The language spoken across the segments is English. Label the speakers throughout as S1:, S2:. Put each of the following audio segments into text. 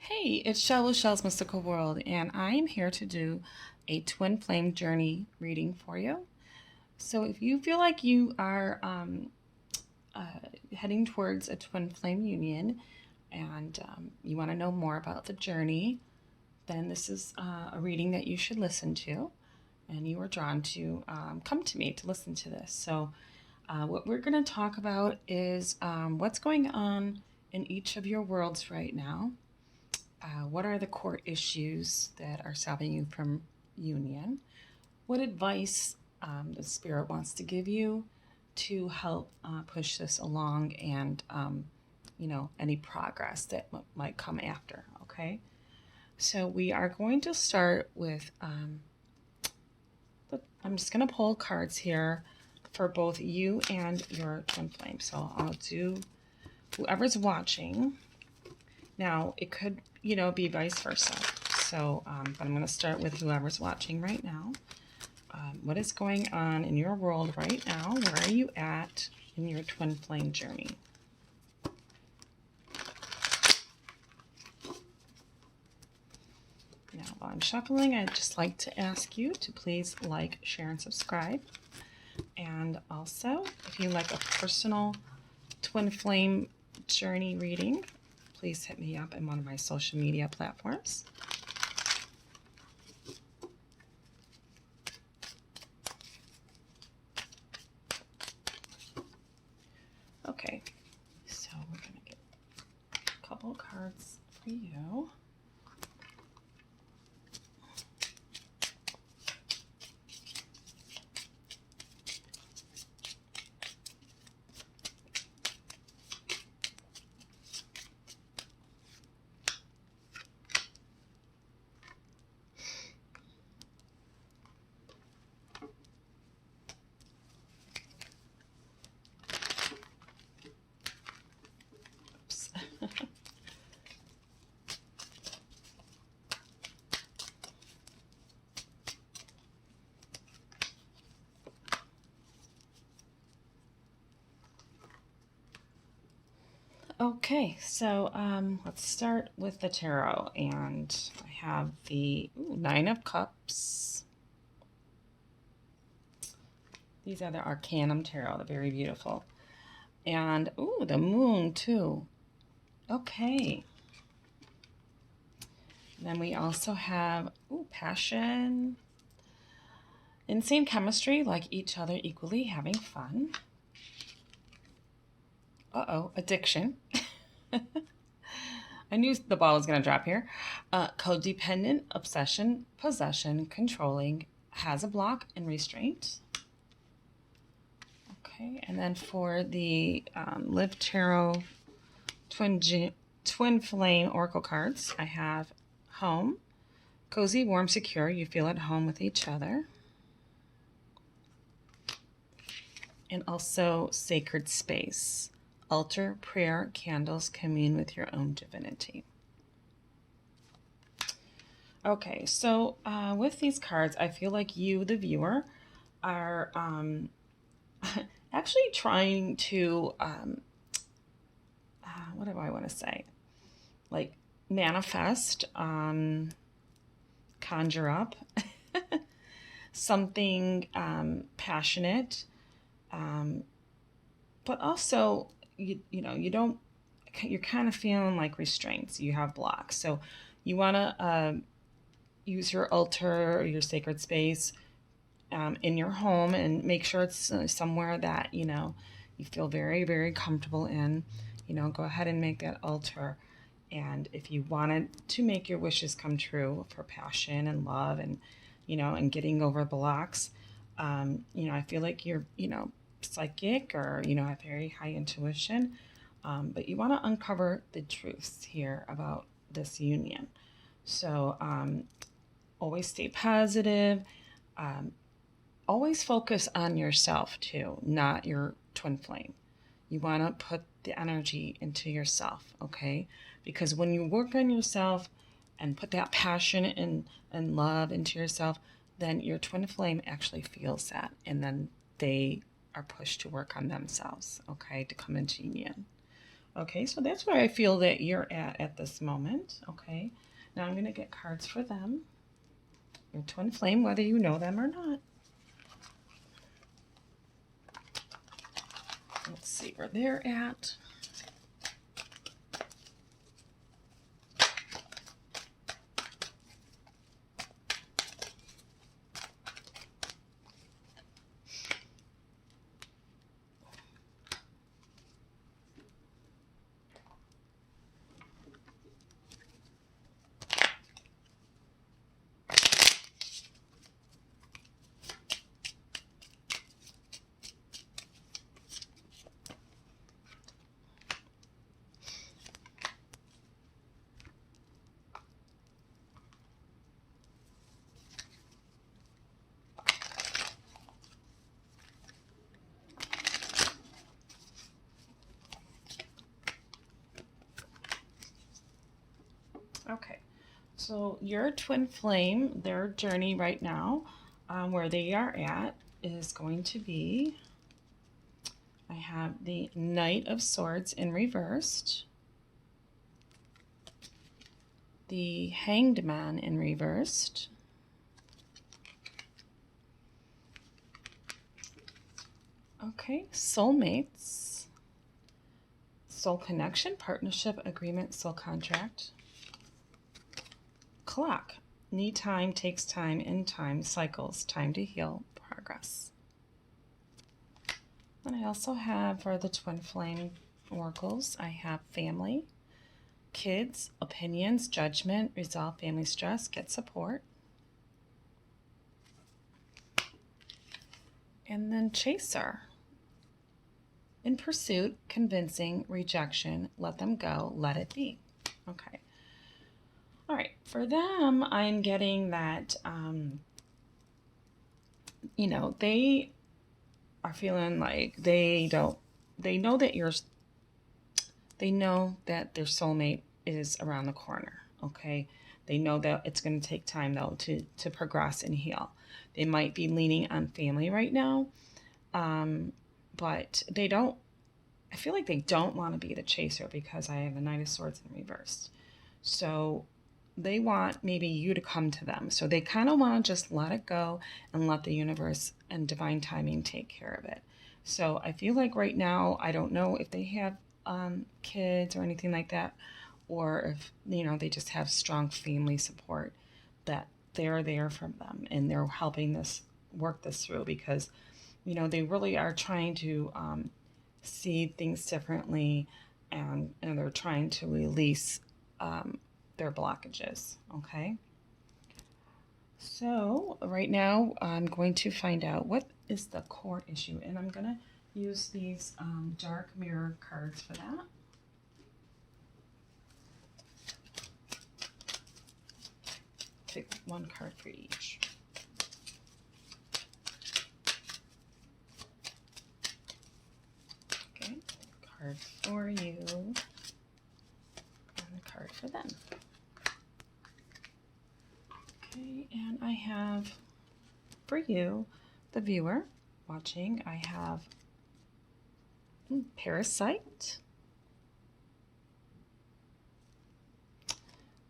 S1: Hey, it's Shell with Shell's Mystical World, and I am here to do a twin flame journey reading for you. So, if you feel like you are uh, heading towards a twin flame union and you want to know more about the journey, then this is a reading that you should listen to. And you are drawn to come to me to listen to this. So, what we're going to talk about is what's going on in each of your worlds right now. What are the core issues that are stopping you from union? What advice the Spirit wants to give you to help push this along and, any progress that might come after, okay? So we are going to start with, I'm just going to pull cards here for both you and your twin flame. So I'll do whoever's watching. Now, it could, be vice versa. So, but I'm going to start with whoever's watching right now. What is going on in your world right now? Where are you at in your twin flame journey? Now, while I'm shuffling, I'd just like to ask you to please like, share, and subscribe. And also, if you like a personal twin flame journey reading, please hit me up in one of my social media platforms. Okay, so we're going to get a couple cards for you. Okay, so let's start with the tarot, and I have the Nine of Cups. These are the Arcanum Tarot. They're very beautiful. And, the Moon, too. Okay. Then we also have, Passion. Insane chemistry, like each other equally, having fun. Addiction. I knew the ball was going to drop here. Codependent, obsession, possession, controlling, has a block, and restraint. Okay, and then for the Live Tarot Twin Flame Oracle cards, I have home, cozy, warm, secure. You feel at home with each other. And also sacred space. Altar, prayer, candles, commune with your own divinity. Okay, so with these cards, I feel like you, the viewer, are actually trying to, what do I want to say? Like manifest, conjure up something passionate, but also you're kind of feeling like restraints. You have blocks, so you want to use your altar or your sacred space in your home and make sure it's somewhere that you feel very, very comfortable in. Go ahead and make that altar. And if you wanted to make your wishes come true for passion and love and and getting over blocks, I feel like you're psychic or have very high intuition, but you want to uncover the truths here about this union. So always stay positive. Always focus on yourself too, not your twin flame. You want to put the energy into yourself, okay? Because when you work on yourself and put that passion and love into yourself, then your twin flame actually feels that, and then they are pushed to work on themselves, okay, to come into union. Okay, so that's where I feel that you're at this moment. Okay, now I'm going to get cards for them, your twin flame, whether you know them or not. Let's see where they're at. Okay, so your twin flame, their journey right now, where they are at, is going to be, I have the Knight of Swords in reversed, the Hanged Man in reversed, okay, soulmates, soul connection, partnership, agreement, soul contract, clock, need time, takes time, in time, cycles, time to heal, progress. And I also have for the twin flame oracles, I have family, kids, opinions, judgment, resolve family stress, get support. And then chaser, in pursuit, convincing, rejection, let them go, let it be. Okay. All right, for them, I'm getting that, they are feeling like they know that they know that their soulmate is around the corner, okay? They know that it's going to take time, though, to progress and heal. They might be leaning on family right now, but I feel like they don't want to be the chaser because I have the Knight of Swords in reverse. So they want maybe you to come to them. So they kind of want to just let it go and let the universe and divine timing take care of it. So I feel like right now, I don't know if they have kids or anything like that, or if, they just have strong family support that they're there for them and they're helping this work this through because, they really are trying to see things differently and they're trying to release their blockages. Okay. So right now I'm going to find out what is the core issue, and I'm going to use these dark mirror cards for that. Take one card for each. Okay, card for you and a card for them. Okay, and I have for you, the viewer watching, I have Parasite.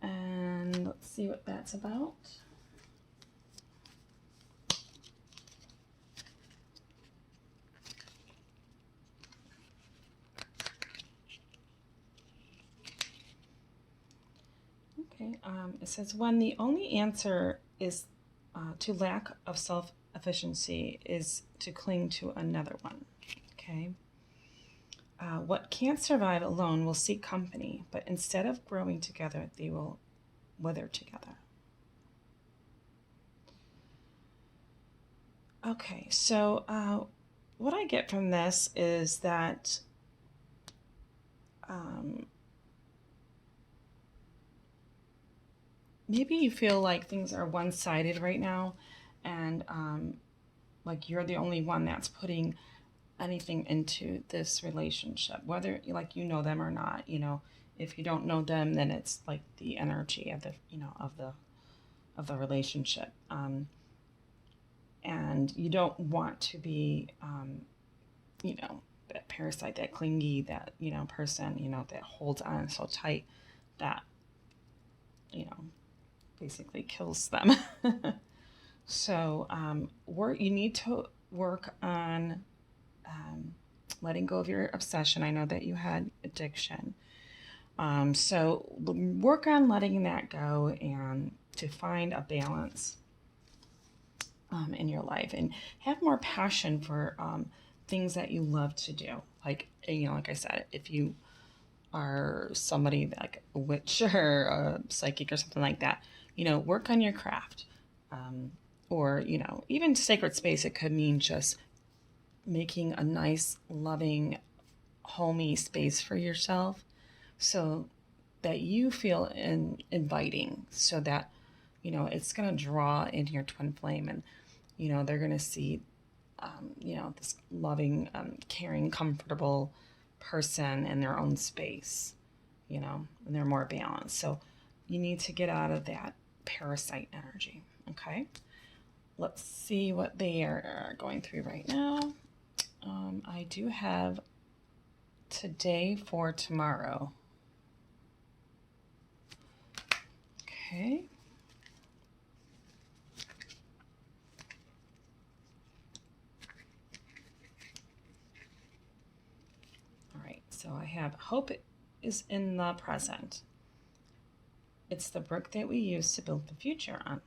S1: And let's see what that's about. Okay, it says when the only answer is to lack of self-efficiency is to cling to another one. Okay. What can't survive alone will seek company, but instead of growing together, they will wither together. Okay, so what I get from this is that maybe you feel like things are one-sided right now, and like you're the only one that's putting anything into this relationship, whether like you know them or not. If you don't know them, then it's like the energy of the of the relationship, and you don't want to be that parasite, that clingy, that, person, that holds on so tight that, you know, basically kills them. So you need to work on letting go of your obsession. I know that you had addiction. So work on letting that go and to find a balance in your life and have more passion for things that you love to do. Like, like I said, if you are somebody like a witch or a psychic or something like that, work on your craft. Or, even sacred space, it could mean just making a nice, loving, homey space for yourself so that you feel inviting, so that, it's going to draw into your twin flame, and, they're going to see, this loving, caring, comfortable person in their own space, and they're more balanced. So you need to get out of that parasite energy. Okay. Let's see what they are going through right now. I do have today for tomorrow. Okay. All right, so I have hope is in the present. It's the brick that we use to build the future on.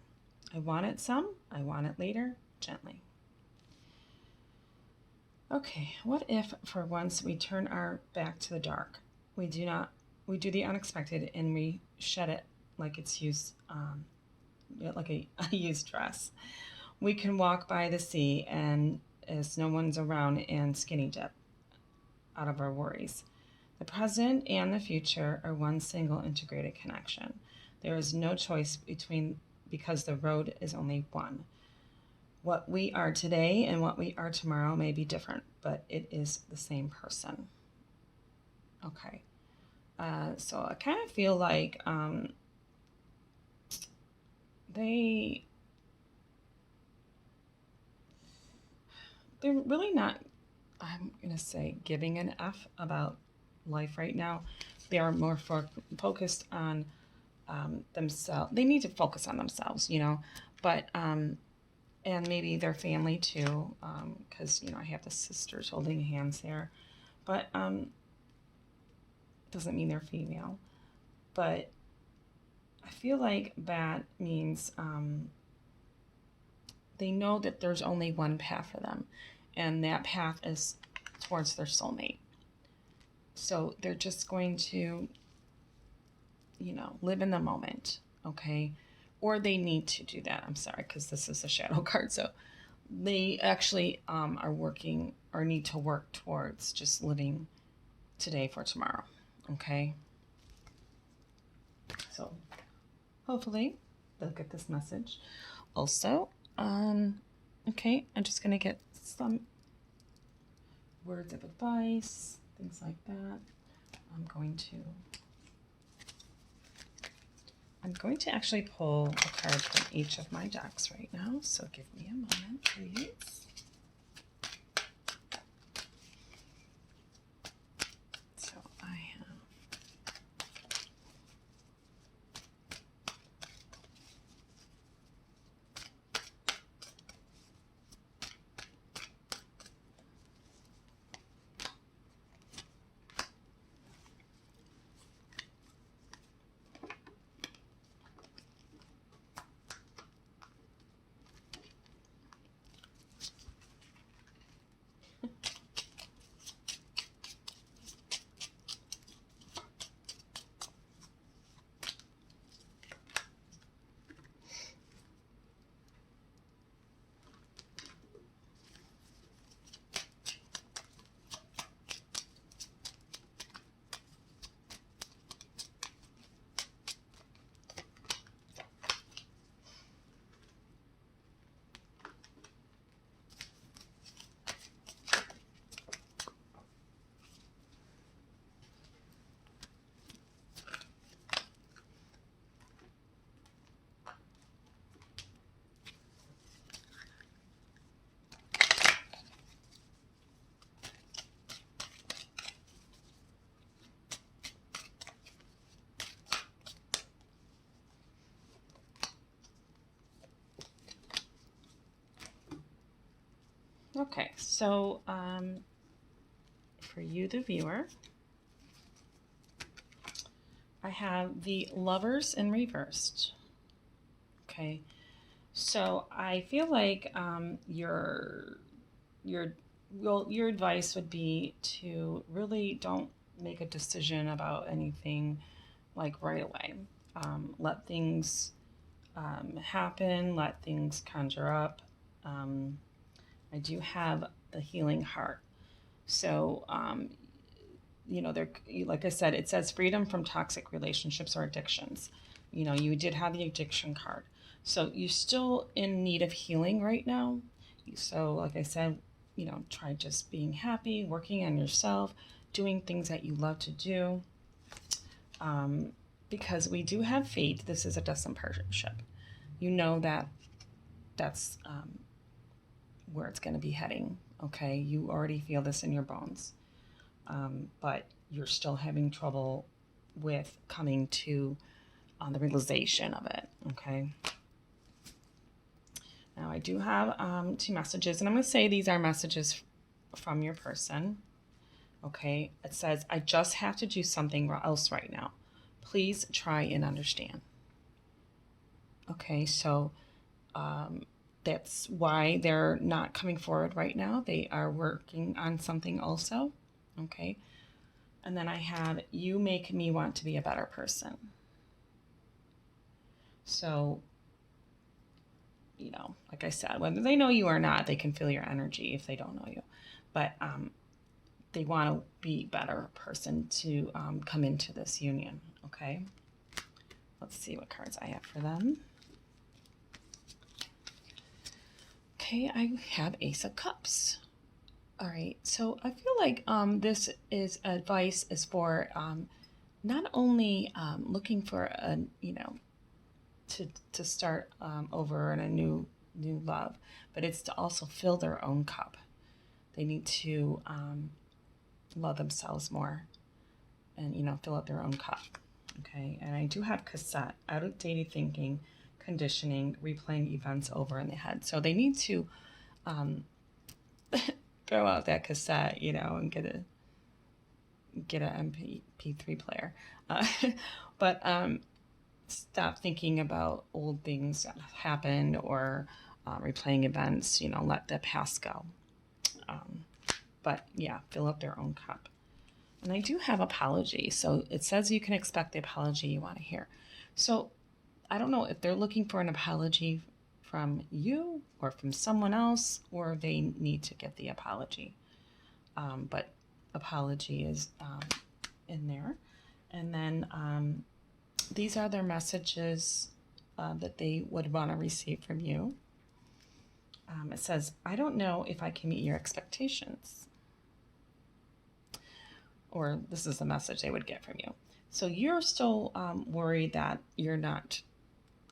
S1: I want it some, I want it later, gently. Okay, what if for once we turn our back to the dark? We do the unexpected and we shed it like it's used, like a used dress. We can walk by the sea and as no one's around and skinny dip out of our worries. The present and the future are one single integrated connection. There is no choice because the road is only one. What we are today and what we are tomorrow may be different, but it is the same person. Okay. So I kind of feel like they're really not, I'm going to say, giving an F about life right now. They are more focused on themselves. They need to focus on themselves, but and maybe their family too, because I have the sisters holding hands there, but doesn't mean they're female. But I feel like that means they know that there's only one path for them, and that path is towards their soulmate. So they're just going to, live in the moment, okay? Or they need to do that. I'm sorry, because this is a shadow card. So they actually are working or need to work towards just living today for tomorrow, okay? So hopefully they'll get this message. Also, okay, I'm just going to get some words of advice, things like that. I'm going to actually pull a card from each of my decks right now, so give me a moment, please. So I have Okay, so for you, the viewer, I have the Lovers in reversed. Okay, so I feel like your well, your advice would be to really don't make a decision about anything like right away. Let things happen. Let things conjure up. Um, I do have the healing heart. So, there, like I said, it says freedom from toxic relationships or addictions. You did have the addiction card. So you're still in need of healing right now. So, like I said, try just being happy, working on yourself, doing things that you love to do. Um, because we do have faith, this is a destined partnership. You know that that's where it's going to be heading. Okay, you already feel this in your bones, but you're still having trouble with coming to the realization of it. Okay. Now I do have two messages, and I'm going to say these are messages from your person. Okay. It says, "I just have to do something else right now. Please try and understand." Okay, so that's why they're not coming forward right now. They are working on something also. Okay. And then I have, "You make me want to be a better person." So, like I said, whether they know you or not, they can feel your energy if they don't know you. But they want to be a better person to come into this union. Okay. Let's see what cards I have for them. Okay, I have Ace of Cups. All right, so I feel like this is advice is for not only looking for to start over in a new love, but it's to also fill their own cup. They need to love themselves more, and fill up their own cup. Okay, and I do have cassette, outdated thinking, conditioning, replaying events over in the head. So they need to throw out that cassette, and get an MP3 player. But stop thinking about old things that happened or replaying events. Let the past go. But yeah, fill up their own cup. And I do have apology. So it says you can expect the apology you want to hear. So I don't know if they're looking for an apology from you or from someone else, or they need to get the apology. But apology is in there. And then these are their messages that they would want to receive from you. It says, "I don't know if I can meet your expectations." Or this is the message they would get from you. So you're still worried that you're not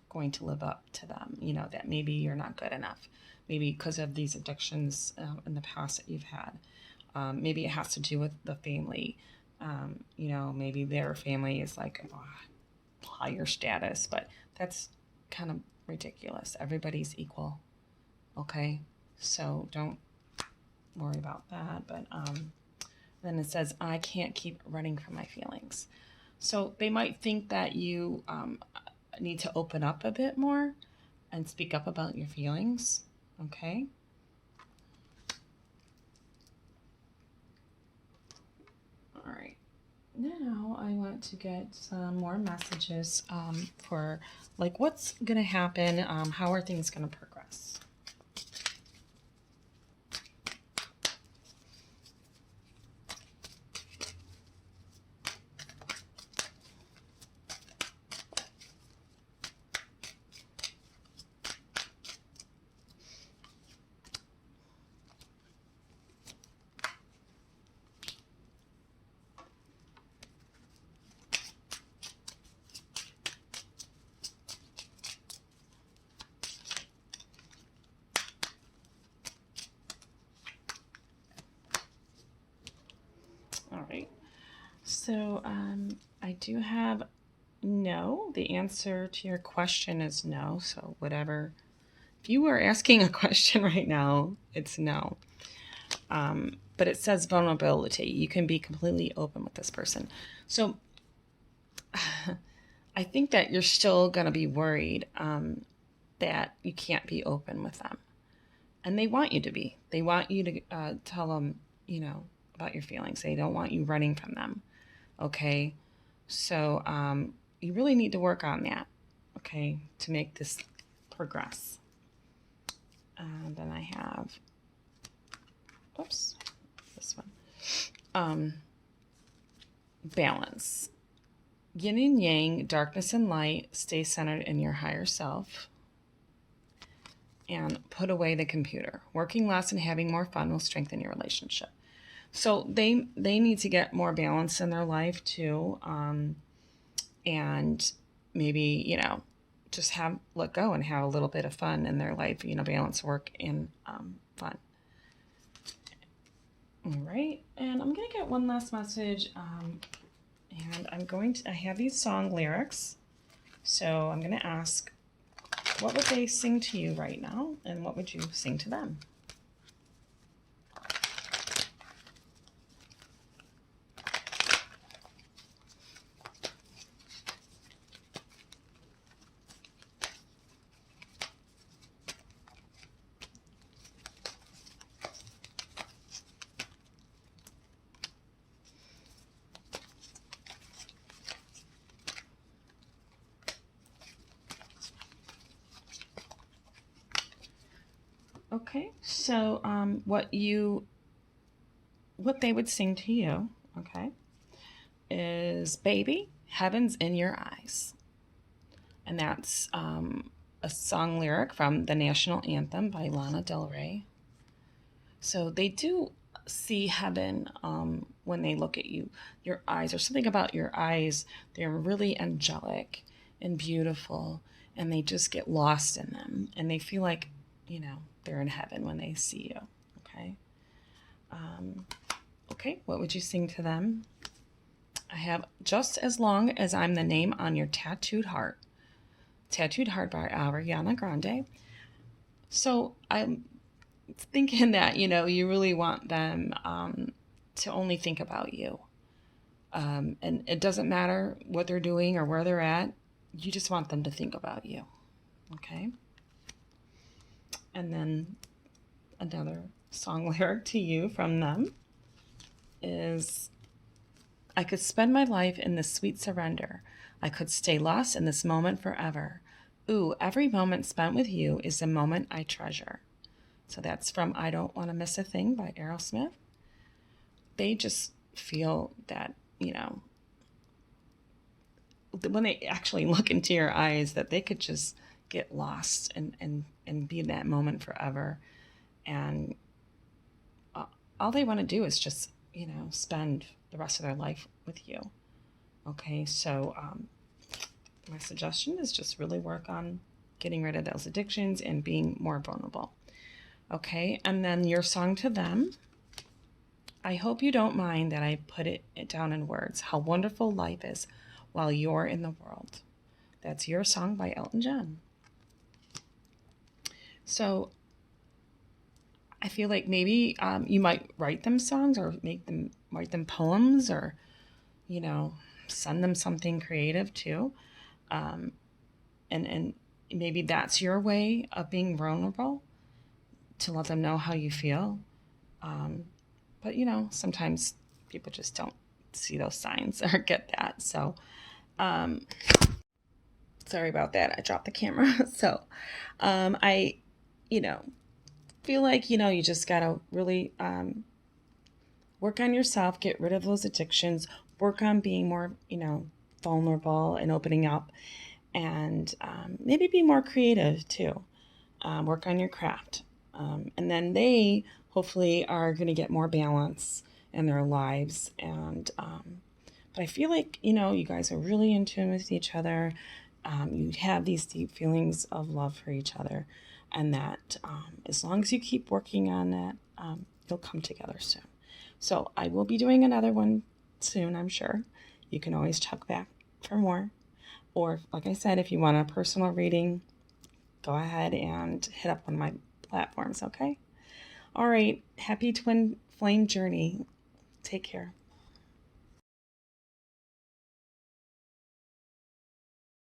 S1: going to live up to them, that maybe you're not good enough, maybe because of these addictions in the past that you've had. Maybe it has to do with the family. Maybe their family is like higher status, but that's kind of ridiculous. Everybody's equal. Okay, so don't worry about that. But then it says, "I can't keep running from my feelings." So they might think that you need to open up a bit more and speak up about your feelings. Okay. All right. Now I want to get some more messages for like what's going to happen. How are things going to progress? All right. So I do have no. The answer to your question is no. So whatever if you are asking a question right now, it's no. But it says vulnerability. You can be completely open with this person. So I think that you're still going to be worried that you can't be open with them. And they want you to be. They want you to tell them, about your feelings. They don't want you running from them. Okay. So you really need to work on that. Okay. To make this progress. Then I have, oops, this one. Balance. Yin and yang, darkness and light, stay centered in your higher self. And put away the computer. Working less and having more fun will strengthen your relationship. So they need to get more balance in their life too. And maybe, just let go and have a little bit of fun in their life, balance work and fun. All right. And I'm going to get one last message. And I have these song lyrics. So I'm going to ask, what would they sing to you right now? And what would you sing to them? Okay, so what they would sing to you, okay, is "Baby, Heaven's in Your Eyes," and that's a song lyric from the national anthem by Lana Del Rey. So they do see heaven when they look at you. Your eyes, or something about your eyes, they're really angelic and beautiful, and they just get lost in them, and they feel like they're in heaven when they see you. Okay. Okay, what would you sing to them? I have "Just as Long as I'm the Name on Your Tattooed Heart." Tattooed Heart by Ariana Grande. So I'm thinking that, you really want them to only think about you. And it doesn't matter what they're doing or where they're at. You just want them to think about you. Okay. And then another song lyric to you from them is, "I could spend my life in this sweet surrender. I could stay lost in this moment forever. Ooh, every moment spent with you is a moment I treasure." So that's from "I Don't Want to Miss a Thing" by Aerosmith. They just feel that, when they actually look into your eyes, that they could just get lost and be in that moment forever. And all they want to do is just, spend the rest of their life with you. Okay, so my suggestion is just really work on getting rid of those addictions and being more vulnerable. Okay, and then your song to them. "I hope you don't mind that I put it down in words, how wonderful life is while you're in the world." That's your song by Elton John. So I feel like maybe you might write them songs, or write them poems, or, send them something creative too. And maybe that's your way of being vulnerable, to let them know how you feel. But, sometimes people just don't see those signs or get that. So, sorry about that. I dropped the camera. So, I, feel like, you just got to really work on yourself, get rid of those addictions, work on being more, vulnerable and opening up, and maybe be more creative too. Work on your craft. And then they hopefully are going to get more balance in their lives. And but I feel like, you guys are really in tune with each other. You have these deep feelings of love for each other. And that as long as you keep working on that, you'll come together soon. So I will be doing another one soon, I'm sure. You can always check back for more. Or, like I said, if you want a personal reading, go ahead and hit up one of my platforms, okay? All right. Happy twin flame journey. Take care.